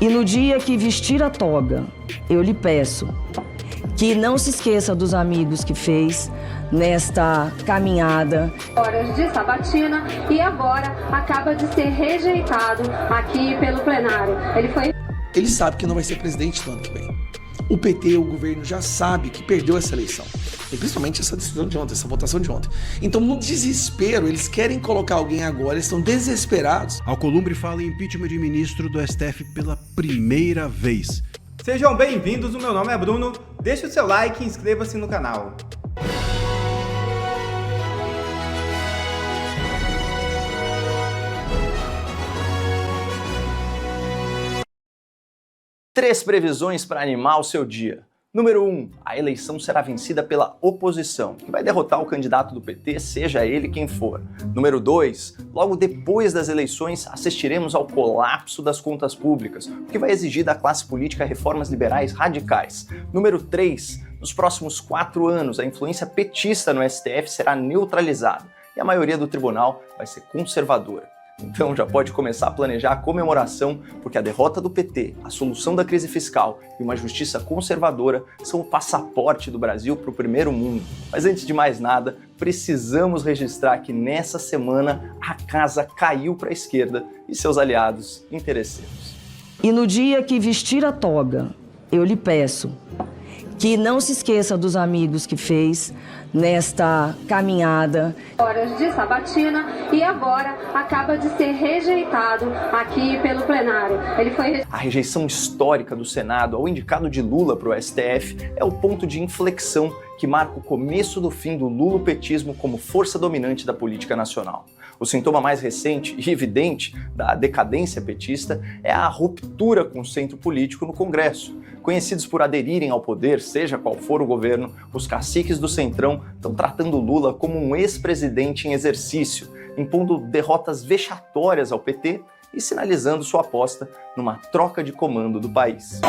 E no dia que vestir a toga, eu lhe peço que não se esqueça dos amigos que fez nesta caminhada. Horas de sabatina e agora acaba de ser rejeitado aqui pelo plenário. Ele sabe que não vai ser presidente no ano que vem. O PT, o governo, já sabe que perdeu essa eleição. E principalmente essa decisão de ontem, essa votação de ontem. Então, no desespero, eles querem colocar alguém agora, eles estão desesperados. Alcolumbre fala em impeachment de ministro do STF pela primeira vez. Sejam bem-vindos, o meu nome é Bruno. Deixe o seu like e inscreva-se no canal. Três previsões para animar o seu dia. Número 1, a eleição será vencida pela oposição, que vai derrotar o candidato do PT, seja ele quem for. Número 2, logo depois das eleições, assistiremos ao colapso das contas públicas, o que vai exigir da classe política reformas liberais radicais. Número 3, nos próximos 4 anos, a influência petista no STF será neutralizada e a maioria do tribunal vai ser conservadora. Então já pode começar a planejar a comemoração, porque a derrota do PT, a solução da crise fiscal e uma justiça conservadora são o passaporte do Brasil para o primeiro mundo. Mas antes de mais nada, precisamos registrar que nessa semana a casa caiu para a esquerda e seus aliados interesseiros. E no dia que vestir a toga, eu lhe peço que não se esqueça dos amigos que fez nesta caminhada. Horas de sabatina e agora acaba de ser rejeitado aqui pelo plenário. A rejeição histórica do Senado ao indicado de Lula para o STF é o ponto de inflexão que marca o começo do fim do lulopetismo como força dominante da política nacional. O sintoma mais recente e evidente da decadência petista é a ruptura com o centro político no Congresso. Conhecidos por aderirem ao poder, seja qual for o governo, os caciques do Centrão estão tratando Lula como um ex-presidente em exercício, impondo derrotas vexatórias ao PT e sinalizando sua aposta numa troca de comando do país.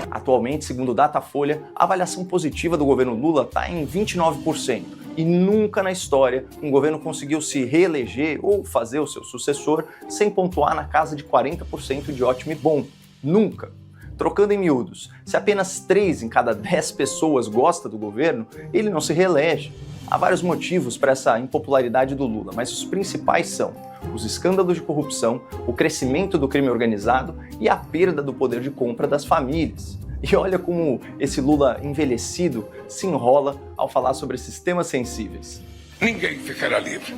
Atualmente, segundo o Datafolha, a avaliação positiva do governo Lula está em 29%. E nunca na história um governo conseguiu se reeleger ou fazer o seu sucessor sem pontuar na casa de 40% de ótimo e bom. Nunca. Trocando em miúdos, se apenas 3 em cada 10 pessoas gosta do governo, ele não se reelege. Há vários motivos para essa impopularidade do Lula, mas os principais são os escândalos de corrupção, o crescimento do crime organizado e a perda do poder de compra das famílias. E olha como esse Lula envelhecido se enrola ao falar sobre esses temas sensíveis. Ninguém ficará livre.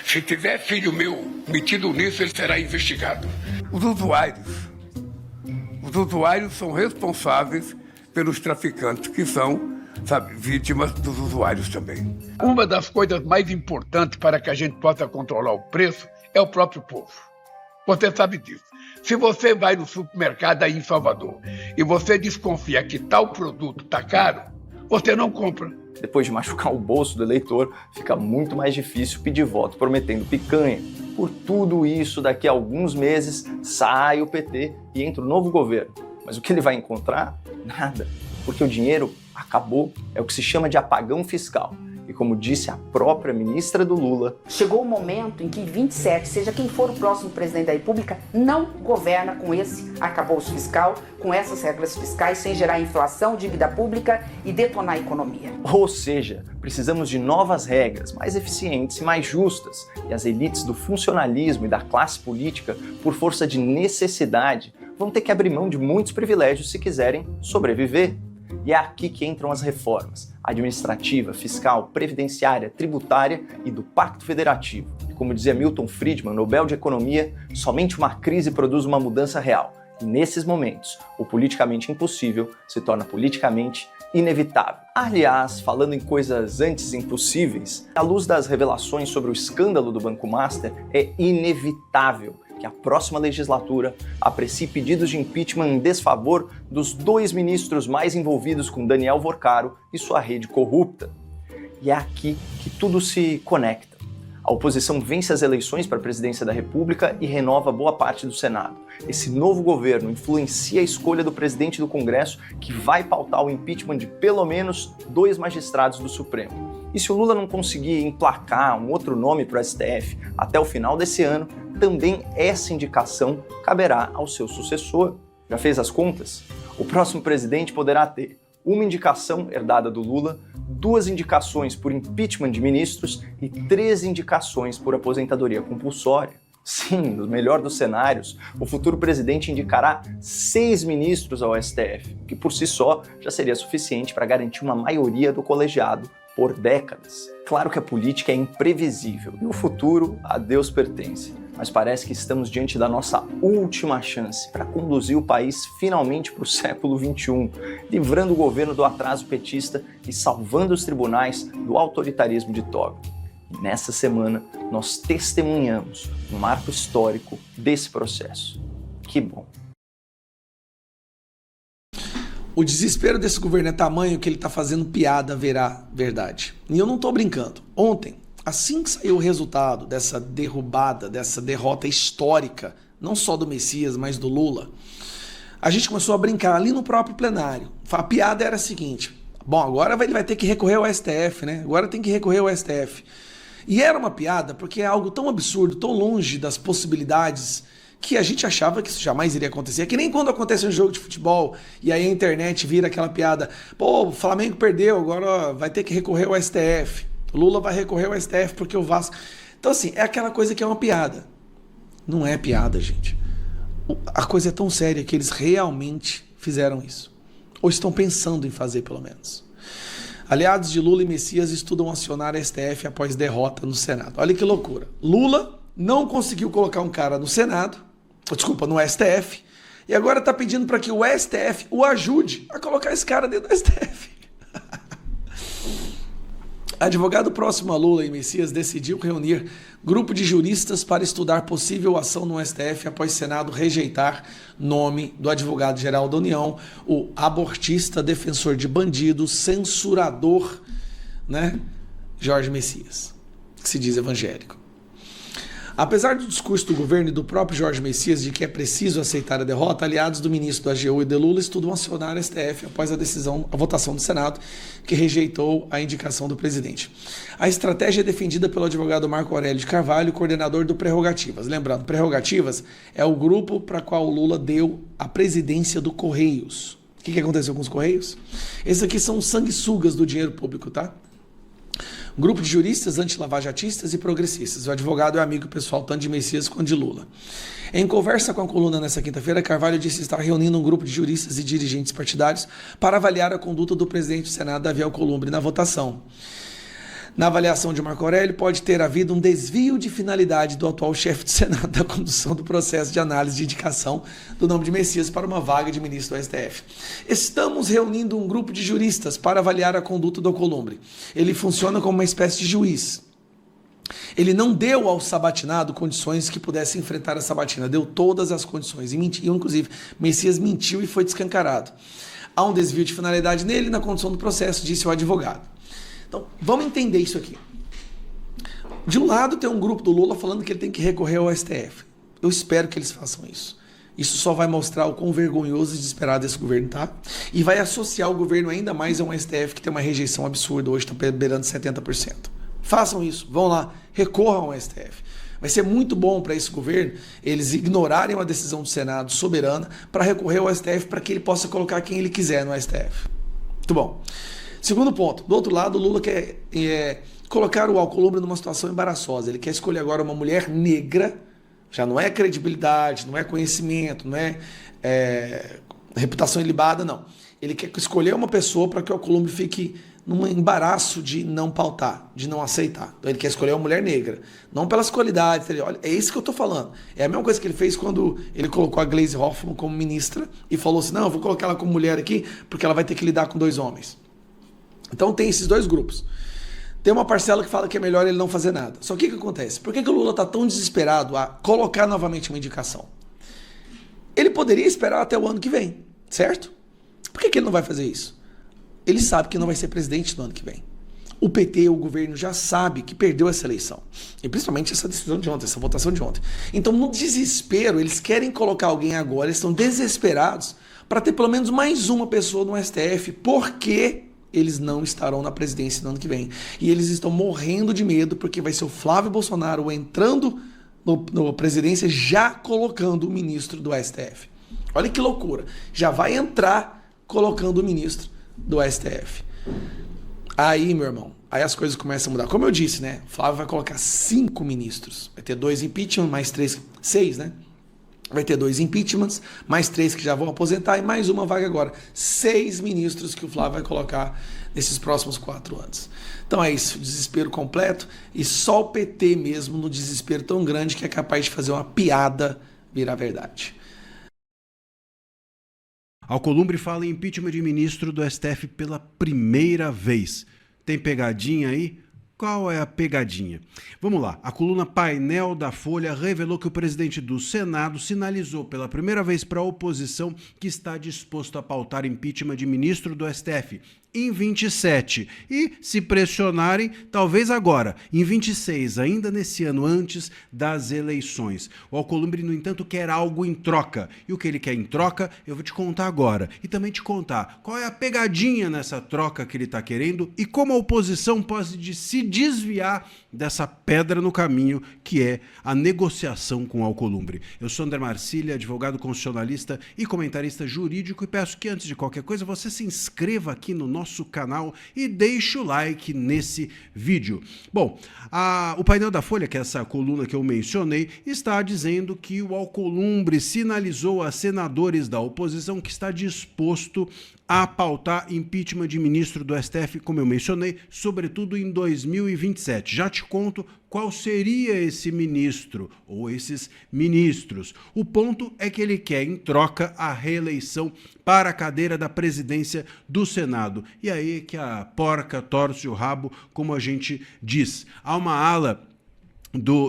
Se tiver filho meu metido nisso, ele será investigado. Os usuários são responsáveis pelos traficantes, que são, vítimas dos usuários também. Uma das coisas mais importantes para que a gente possa controlar o preço é o próprio povo. Você sabe disso. Se você vai no supermercado aí em Salvador e você desconfia que tal produto está caro, você não compra. Depois de machucar o bolso do eleitor, fica muito mais difícil pedir voto prometendo picanha. Por tudo isso, daqui a alguns meses, sai o PT e entra o novo governo. Mas o que ele vai encontrar? Nada. Porque o dinheiro acabou. É o que se chama de apagão fiscal. E como disse a própria ministra do Lula, chegou o momento em que 27, seja quem for o próximo presidente da República, não governa com esse arcabouço fiscal, com essas regras fiscais, sem gerar inflação, dívida pública e detonar a economia. Ou seja, precisamos de novas regras, mais eficientes e mais justas. E as elites do funcionalismo e da classe política, por força de necessidade, vão ter que abrir mão de muitos privilégios se quiserem sobreviver. E é aqui que entram as reformas administrativa, fiscal, previdenciária, tributária e do Pacto Federativo. Como dizia Milton Friedman, Nobel de Economia, somente uma crise produz uma mudança real. E nesses momentos, o politicamente impossível se torna politicamente inevitável. Aliás, falando em coisas antes impossíveis, à luz das revelações sobre o escândalo do Banco Master, é inevitável que a próxima legislatura aprecie pedidos de impeachment em desfavor dos 2 ministros mais envolvidos com Daniel Vorcaro e sua rede corrupta. E é aqui que tudo se conecta. A oposição vence as eleições para a presidência da República e renova boa parte do Senado. Esse novo governo influencia a escolha do presidente do Congresso, que vai pautar o impeachment de pelo menos 2 magistrados do Supremo. E se o Lula não conseguir emplacar um outro nome para o STF até o final desse ano, também essa indicação caberá ao seu sucessor. Já fez as contas? O próximo presidente poderá ter uma indicação herdada do Lula, 2 indicações por impeachment de ministros e 3 indicações por aposentadoria compulsória. Sim, no melhor dos cenários, o futuro presidente indicará 6 ministros ao STF, que por si só já seria suficiente para garantir uma maioria do colegiado por décadas. Claro que a política é imprevisível e o futuro a Deus pertence, mas parece que estamos diante da nossa última chance para conduzir o país finalmente para o século XXI, livrando o governo do atraso petista e salvando os tribunais do autoritarismo de toga. E nessa semana, nós testemunhamos um marco histórico desse processo. Que bom! O desespero desse governo é tamanho que ele está fazendo piada verá verdade. E eu não estou brincando. Ontem, assim que saiu o resultado dessa derrubada, dessa derrota histórica, não só do Messias, mas do Lula, a gente começou a brincar ali no próprio plenário. A piada era a seguinte: bom, agora ele vai ter que recorrer ao STF, né? Agora tem que recorrer ao STF. E era uma piada porque é algo tão absurdo, tão longe das possibilidades, que a gente achava que isso jamais iria acontecer. É que nem quando acontece um jogo de futebol e aí a internet vira aquela piada: pô, o Flamengo perdeu, agora vai ter que recorrer ao STF. O Lula vai recorrer ao STF porque o Vasco... Então assim, é aquela coisa que é uma piada. Não é piada, gente. A coisa é tão séria que eles realmente fizeram isso. Ou estão pensando em fazer, pelo menos. Aliados de Lula e Messias estudam acionar a STF após derrota no Senado. Olha que loucura. Lula não conseguiu colocar um cara no Senado, no STF, e agora está pedindo para que o STF o ajude a colocar esse cara dentro do STF. Advogado próximo a Lula e Messias decidiu reunir grupo de juristas para estudar possível ação no STF após Senado rejeitar nome do advogado-geral da União, o abortista, defensor de bandidos, censurador, né, Jorge Messias, que se diz evangélico. Apesar do discurso do governo e do próprio Jorge Messias de que é preciso aceitar a derrota, aliados do ministro da AGU e de Lula estudam acionar a STF após a votação do Senado, que rejeitou a indicação do presidente. A estratégia é defendida pelo advogado Marco Aurélio de Carvalho, coordenador do Prerrogativas. Lembrando, Prerrogativas é o grupo para qual o Lula deu a presidência do Correios. O que aconteceu com os Correios? Esses aqui são os sanguessugas do dinheiro público, tá? Grupo de juristas antilavajatistas e progressistas. O advogado é amigo pessoal tanto de Messias quanto de Lula. Em conversa com a coluna nesta quinta-feira, Carvalho disse estar reunindo um grupo de juristas e dirigentes partidários para avaliar a conduta do presidente do Senado, Davi Alcolumbre, na votação. Na avaliação de Marco Aurélio, pode ter havido um desvio de finalidade do atual chefe do Senado da condução do processo de análise de indicação do nome de Messias para uma vaga de ministro do STF. Estamos reunindo um grupo de juristas para avaliar a conduta do Alcolumbre. Ele funciona como uma espécie de juiz. Ele não deu ao sabatinado condições que pudesse enfrentar a sabatina, deu todas as condições, e mentiu, inclusive, Messias mentiu e foi descancarado. Há um desvio de finalidade nele na condução do processo, disse o advogado. Então, vamos entender isso aqui. De um lado, tem um grupo do Lula falando que ele tem que recorrer ao STF. Eu espero que eles façam isso. Isso só vai mostrar o quão vergonhoso e desesperado esse governo tá. E vai associar o governo ainda mais a um STF que tem uma rejeição absurda. Hoje está beirando 70%. Façam isso. Vão lá. Recorram ao STF. Vai ser muito bom para esse governo eles ignorarem uma decisão do Senado soberana para recorrer ao STF para que ele possa colocar quem ele quiser no STF. Muito bom. Segundo ponto, do outro lado, o Lula quer colocar o Alcolumbre numa situação embaraçosa. Ele quer escolher agora uma mulher negra, já não é credibilidade, não é conhecimento, não é reputação ilibada, não. Ele quer escolher uma pessoa para que o Alcolumbre fique num embaraço de não pautar, de não aceitar. Então ele quer escolher uma mulher negra, não pelas qualidades. Olha, é isso que eu estou falando. É a mesma coisa que ele fez quando ele colocou a Gleisi Hoffmann como ministra e falou assim, não, eu vou colocar ela como mulher aqui porque ela vai ter que lidar com 2 homens. Então tem esses 2 grupos. Tem uma parcela que fala que é melhor ele não fazer nada. Só que o que acontece? Por que o Lula está tão desesperado a colocar novamente uma indicação? Ele poderia esperar até o ano que vem, certo? Por que ele não vai fazer isso? Ele sabe que não vai ser presidente no ano que vem. O PT, o governo, já sabe que perdeu essa eleição. E principalmente essa decisão de ontem, essa votação de ontem. Então, no desespero, eles querem colocar alguém agora, eles estão desesperados para ter pelo menos mais uma pessoa no STF, porque eles não estarão na presidência no ano que vem. E eles estão morrendo de medo porque vai ser o Flávio Bolsonaro entrando na presidência já colocando o ministro do STF. Olha que loucura. Já vai entrar colocando o ministro do STF. Aí, meu irmão, aí as coisas começam a mudar. Como eu disse, né? O Flávio vai colocar 5 ministros. Vai ter 2 impeachment, mais 3, 6, né? Vai ter 2 impeachments, mais 3 que já vão aposentar e mais uma vaga agora. 6 ministros que o Flávio vai colocar nesses próximos 4 anos. Então é isso, desespero completo e só o PT mesmo no desespero tão grande que é capaz de fazer uma piada virar verdade. Alcolumbre fala em impeachment de ministro do STF pela primeira vez. Tem pegadinha aí? Qual é a pegadinha? Vamos lá. A coluna Painel da Folha revelou que o presidente do Senado sinalizou pela primeira vez para a oposição que está disposto a pautar impeachment de ministro do STF em 27 e, se pressionarem, talvez agora, em 26, ainda nesse ano antes das eleições. O Alcolumbre, no entanto, quer algo em troca. E o que ele quer em troca, eu vou te contar agora. E também te contar qual é a pegadinha nessa troca que ele está querendo e como a oposição pode se desviar dessa pedra no caminho que é a negociação com o Alcolumbre. Eu sou André Marcília, advogado constitucionalista e comentarista jurídico, e peço que, antes de qualquer coisa, você se inscreva aqui no nosso canal e deixe o like nesse vídeo. Bom, o painel da Folha, que é essa coluna que eu mencionei, está dizendo que o Alcolumbre sinalizou a senadores da oposição que está disposto a pautar impeachment de ministro do STF, como eu mencionei, sobretudo em 2027. Já te conto qual seria esse ministro ou esses ministros. O ponto é que ele quer, em troca, a reeleição para a cadeira da presidência do Senado. E aí é que a porca torce o rabo, como a gente diz. Há uma ala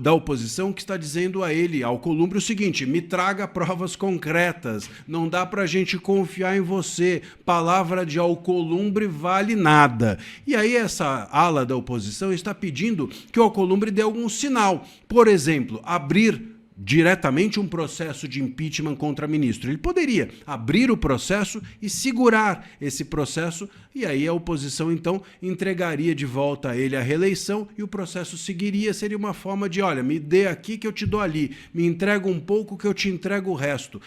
da oposição que está dizendo a ele, ao Alcolumbre, o seguinte: me traga provas concretas, não dá pra gente confiar em você, palavra de Alcolumbre vale nada. E aí essa ala da oposição está pedindo que o Alcolumbre dê algum sinal, por exemplo, abrir diretamente um processo de impeachment contra ministro. Ele poderia abrir o processo e segurar esse processo, e aí a oposição então entregaria de volta a ele a reeleição e o processo seguiria. Seria uma forma de, olha, me dê aqui que eu te dou ali, me entrega um pouco que eu te entrego o resto.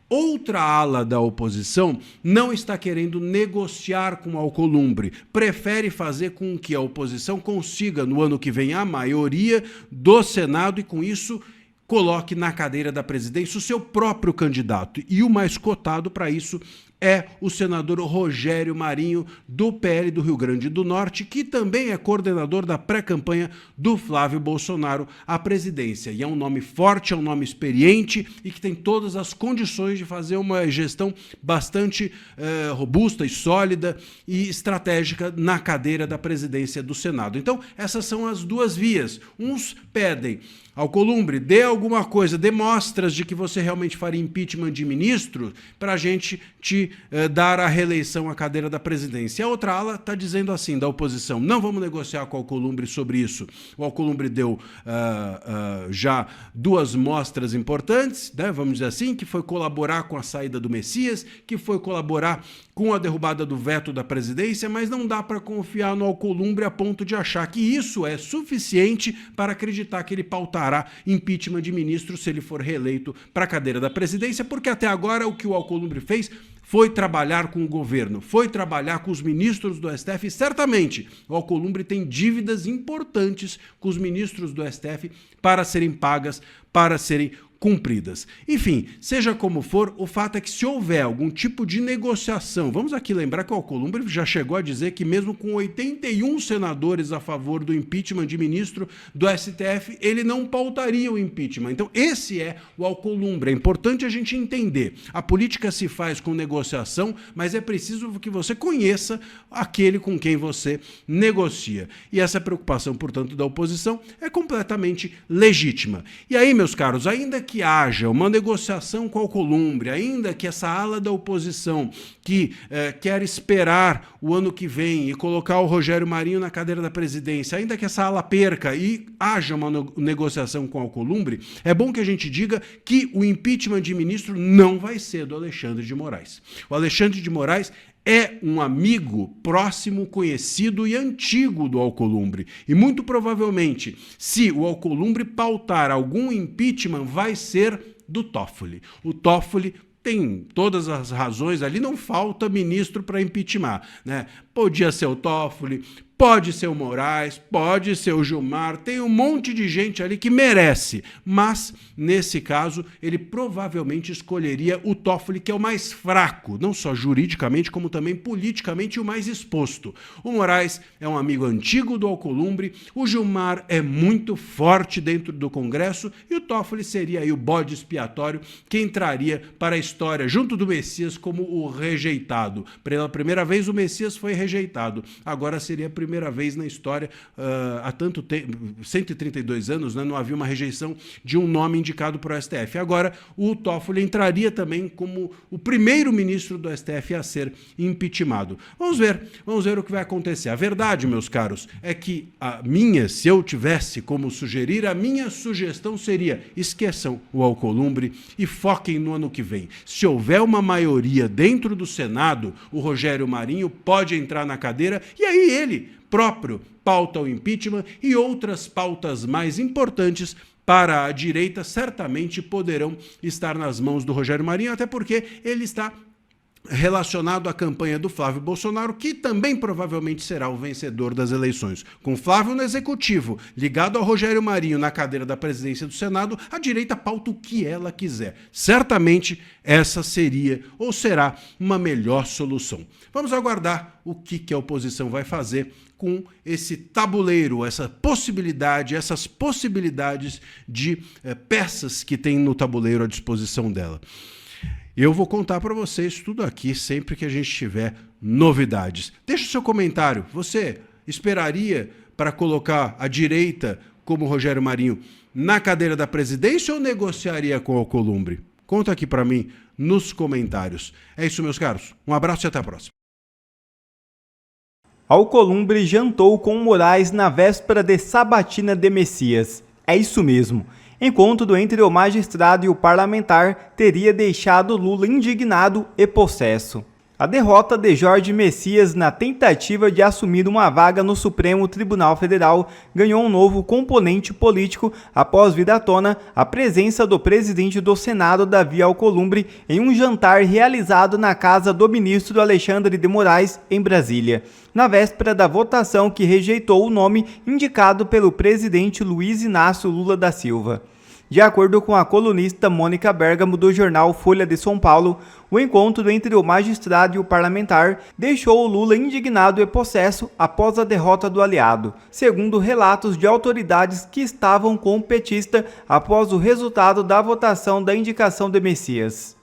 Outra ala da oposição não está querendo negociar com o Alcolumbre, prefere fazer com que a oposição consiga no ano que vem a maioria do Senado e com isso coloque na cadeira da presidência o seu próprio candidato. E o mais cotado para isso é o senador Rogério Marinho, do PL do Rio Grande do Norte, que também é coordenador da pré-campanha do Flávio Bolsonaro à presidência. E é um nome forte, é um nome experiente e que tem todas as condições de fazer uma gestão bastante robusta e sólida e estratégica na cadeira da presidência do Senado. Então, essas são as duas vias. Uns pedem: Alcolumbre, dê alguma coisa, dê mostras de que você realmente faria impeachment de ministro para a gente te dar a reeleição à cadeira da presidência. A outra ala está dizendo assim, da oposição: não vamos negociar com o Alcolumbre sobre isso. O Alcolumbre deu já 2 mostras importantes, né, vamos dizer assim, que foi colaborar com a saída do Messias, que foi colaborar com a derrubada do veto da presidência, mas não dá para confiar no Alcolumbre a ponto de achar que isso é suficiente para acreditar que ele pautará impeachment de ministro se ele for reeleito para a cadeira da presidência, porque até agora o que o Alcolumbre fez foi trabalhar com o governo, foi trabalhar com os ministros do STF, e certamente o Alcolumbre tem dívidas importantes com os ministros do STF para serem pagas, para serem cumpridas. Enfim, seja como for, o fato é que se houver algum tipo de negociação, vamos aqui lembrar que o Alcolumbre já chegou a dizer que mesmo com 81 senadores a favor do impeachment de ministro do STF, ele não pautaria o impeachment. Então esse é o Alcolumbre. É importante a gente entender. A política se faz com negociação, mas é preciso que você conheça aquele com quem você negocia. E essa preocupação, portanto, da oposição é completamente legítima. E aí, meus caros, ainda que haja uma negociação com o Alcolumbre, ainda que essa ala da oposição que quer esperar o ano que vem e colocar o Rogério Marinho na cadeira da presidência, ainda que essa ala perca e haja uma negociação com o Alcolumbre, é bom que a gente diga que o impeachment de ministro não vai ser do Alexandre de Moraes. O Alexandre de Moraes é um amigo próximo, conhecido e antigo do Alcolumbre. E muito provavelmente, se o Alcolumbre pautar algum impeachment, vai ser do Toffoli. O Toffoli tem todas as razões, ali não falta ministro para impeachment, né? Podia ser o Toffoli, pode ser o Moraes, pode ser o Gilmar, tem um monte de gente ali que merece, mas nesse caso ele provavelmente escolheria o Toffoli, que é o mais fraco, não só juridicamente como também politicamente o mais exposto. O Moraes é um amigo antigo do Alcolumbre, o Gilmar é muito forte dentro do Congresso e o Toffoli seria aí o bode expiatório que entraria para a história junto do Messias como o rejeitado. Pela primeira vez o Messias foi rejeitado, agora seria a primeira vez na história, há tanto tempo, 132 anos, né, não havia uma rejeição de um nome indicado para o STF. Agora, o Toffoli entraria também como o primeiro ministro do STF a ser impeachmentado. Vamos ver o que vai acontecer. A verdade, meus caros, é que se eu tivesse como sugerir, a minha sugestão seria: esqueçam o Alcolumbre e foquem no ano que vem. Se houver uma maioria dentro do Senado, o Rogério Marinho pode entrar na cadeira e aí ele próprio pauta o impeachment e outras pautas mais importantes para a direita certamente poderão estar nas mãos do Rogério Marinho, até porque ele está relacionado à campanha do Flávio Bolsonaro, que também provavelmente será o vencedor das eleições. Com Flávio no executivo, ligado ao Rogério Marinho na cadeira da presidência do Senado, a direita pauta o que ela quiser. Certamente essa seria ou será uma melhor solução. Vamos aguardar o que a oposição vai fazer com esse tabuleiro, essas possibilidades de peças que tem no tabuleiro à disposição dela. Eu vou contar para vocês tudo aqui sempre que a gente tiver novidades. Deixa o seu comentário. Você esperaria para colocar a direita, como Rogério Marinho, na cadeira da presidência ou negociaria com o Alcolumbre? Conta aqui para mim nos comentários. É isso, meus caros. Um abraço e até a próxima. Alcolumbre jantou com Moraes na véspera de sabatina de Messias. É isso mesmo. Encontro entre o magistrado e o parlamentar teria deixado Lula indignado e possesso. A derrota de Jorge Messias na tentativa de assumir uma vaga no Supremo Tribunal Federal ganhou um novo componente político após vir à tona a presença do presidente do Senado, Davi Alcolumbre, em um jantar realizado na casa do ministro Alexandre de Moraes, em Brasília, na véspera da votação que rejeitou o nome indicado pelo presidente Luiz Inácio Lula da Silva. De acordo com a colunista Mônica Bergamo do jornal Folha de São Paulo, o encontro entre o magistrado e o parlamentar deixou o Lula indignado e possesso após a derrota do aliado, segundo relatos de autoridades que estavam com o petista após o resultado da votação da indicação de Messias.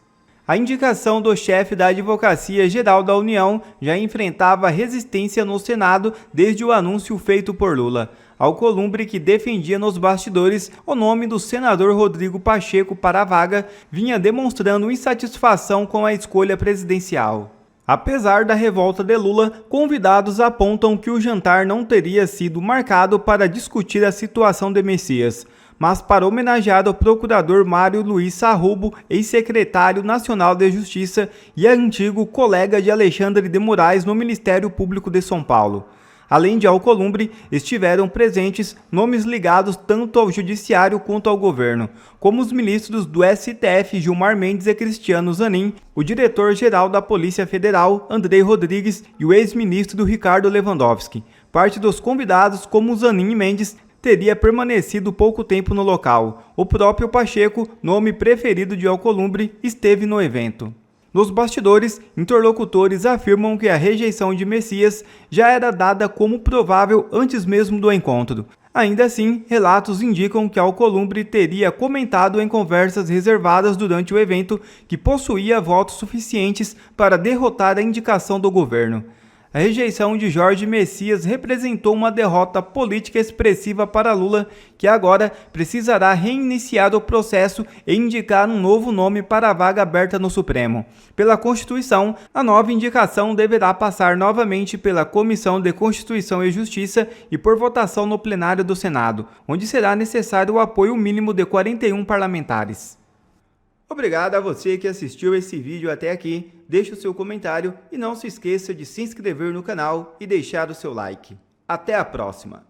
A indicação do chefe da Advocacia Geral da União já enfrentava resistência no Senado desde o anúncio feito por Lula. Alcolumbre, que defendia nos bastidores o nome do senador Rodrigo Pacheco para a vaga, vinha demonstrando insatisfação com a escolha presidencial. Apesar da revolta de Lula, convidados apontam que o jantar não teria sido marcado para discutir a situação de Messias, mas para homenagear o procurador Mário Luiz Sarrubo, ex-secretário nacional de Justiça e antigo colega de Alexandre de Moraes no Ministério Público de São Paulo. Além de Alcolumbre, estiveram presentes nomes ligados tanto ao judiciário quanto ao governo, como os ministros do STF Gilmar Mendes e Cristiano Zanin, o diretor-geral da Polícia Federal Andrei Rodrigues e o ex-ministro Ricardo Lewandowski. Parte dos convidados, como Zanin e Mendes, teria permanecido pouco tempo no local. O próprio Pacheco, nome preferido de Alcolumbre, esteve no evento. Nos bastidores, interlocutores afirmam que a rejeição de Messias já era dada como provável antes mesmo do encontro. Ainda assim, relatos indicam que Alcolumbre teria comentado em conversas reservadas durante o evento que possuía votos suficientes para derrotar a indicação do governo. A rejeição de Jorge Messias representou uma derrota política expressiva para Lula, que agora precisará reiniciar o processo e indicar um novo nome para a vaga aberta no Supremo. Pela Constituição, a nova indicação deverá passar novamente pela Comissão de Constituição e Justiça e por votação no plenário do Senado, onde será necessário o apoio mínimo de 41 parlamentares. Obrigado a você que assistiu esse vídeo até aqui, deixe o seu comentário e não se esqueça de se inscrever no canal e deixar o seu like. Até a próxima!